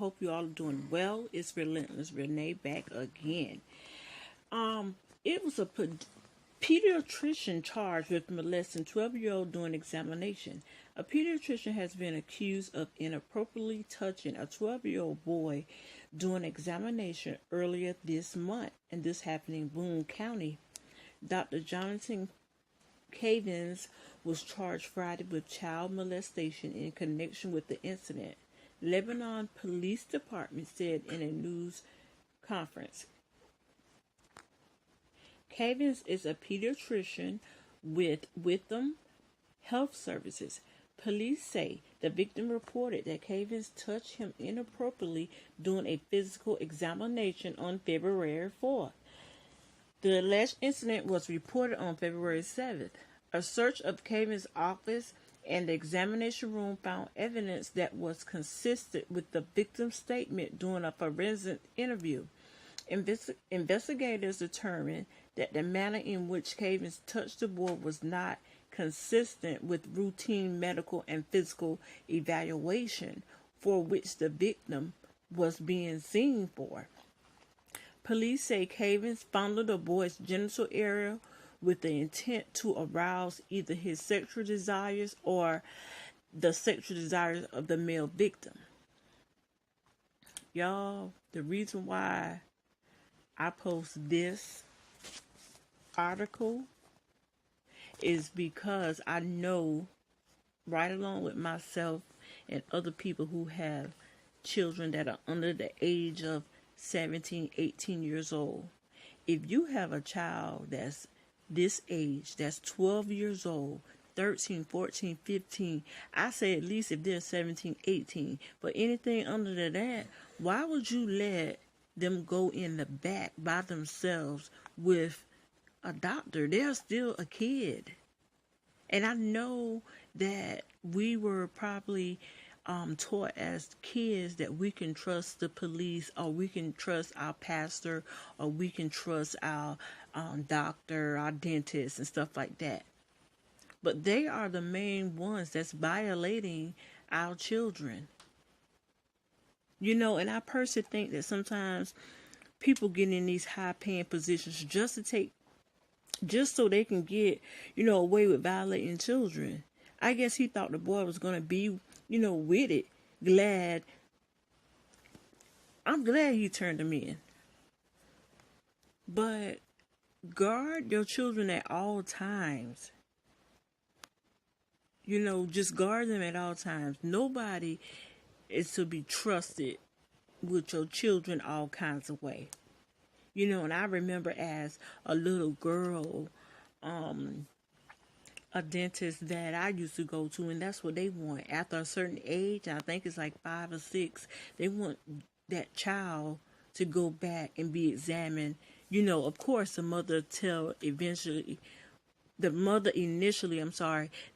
hope you all are doing well. It's Relentless Renee back again. It was a pediatrician charged with molesting 12-year-old during examination. A pediatrician has been accused of inappropriately touching a 12-year-old boy during examination earlier this month, and this happened in Boone County. Dr. Jonathan Cavins was charged Friday with child molestation in connection with the incident, Lebanon Police Department said in a news conference. Cavins is a pediatrician with Witham Health Services. Police say the victim reported that Cavins touched him inappropriately during a physical examination on February 4th. The alleged incident was reported on February 7th. A search of Cavins' office and the examination room found evidence that was consistent with the victim's statement during a forensic interview. Investigators determined that the manner in which Cavins touched the boy was not consistent with routine medical and physical evaluation for which the victim was being seen for. Police say Cavins fondled the boy's genital area with the intent to arouse either his sexual desires or the sexual desires of the male victim. Y'all, the reason why I post this article is because I know, right along with myself and other people who have children that are under the age of 17, 18 years old. If you have a child that's this age, that's 12 years old, 13, 14, 15, I say at least if they're 17, 18, but anything under that, why would you let them go in the back by themselves with a doctor? They're still a kid. And I know that we were probably taught as kids that we can trust the police, or we can trust our pastor, or we can trust our doctor, our dentist, and stuff like that. But they are the main ones that's violating our children. You know, and I personally think that sometimes people get in these high-paying positions just so they can get, away with violating children. I guess he thought the boy was going to be, with it. I'm glad he turned him in. But guard your children at all times. Just guard them at all times. Nobody is to be trusted with your children all kinds of way. And I remember as a little girl, a dentist that I used to go to, and that's what they want. After a certain age, I think it's like 5 or 6, they want that child to go back and be examined. Of course, the mother initially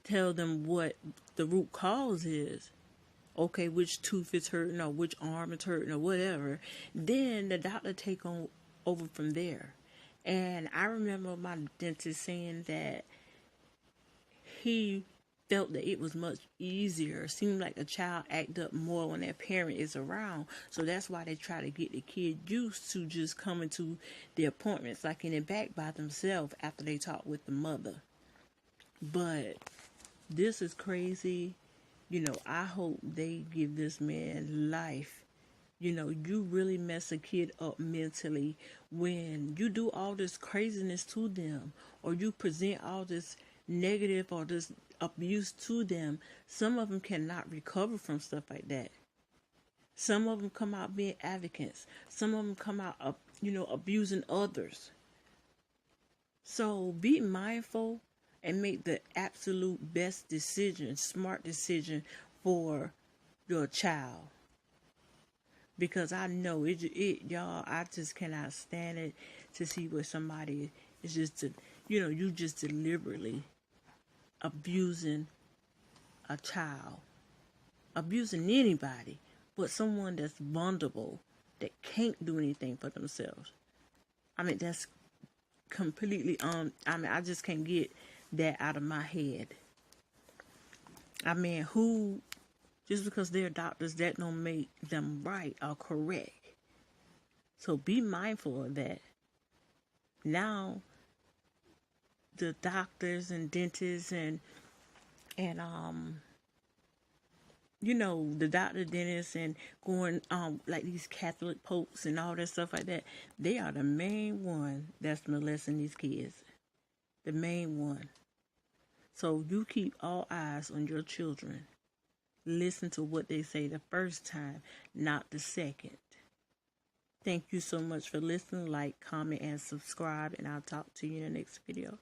tell them what the root cause is. Okay, which tooth is hurting or which arm is hurting or whatever. Then the doctor take over from there. And I remember my dentist saying that he felt that it was much easier. It seemed like a child act up more when their parent is around. So that's why they try to get the kid used to just coming to the appointments, like in the back by themselves after they talk with the mother. But this is crazy. I hope they give this man life. You really mess a kid up mentally when you do all this craziness to them, or you present all this negative or this abuse to them. Some of them cannot recover from stuff like that. Some of them come out being advocates. Some of them come out, abusing others. So be mindful and make the absolute best decision, smart decision for your child. Because I know it y'all, I just cannot stand it to see where somebody is just, you just deliberately abusing a child, abusing anybody, but someone that's vulnerable, that can't do anything for themselves. That's completely, I just can't get that out of my head. Who Just because they're doctors, that don't make them right or correct. So be mindful of that. Now, the doctors and dentists and the doctor, dentists, and going like these Catholic popes and all that stuff like that, they are the main one that's molesting these kids. The main one. So you keep all eyes on your children. Listen to what they say the first time, not the second. Thank you so much for listening. Like, comment, and subscribe, and I'll talk to you in the next video.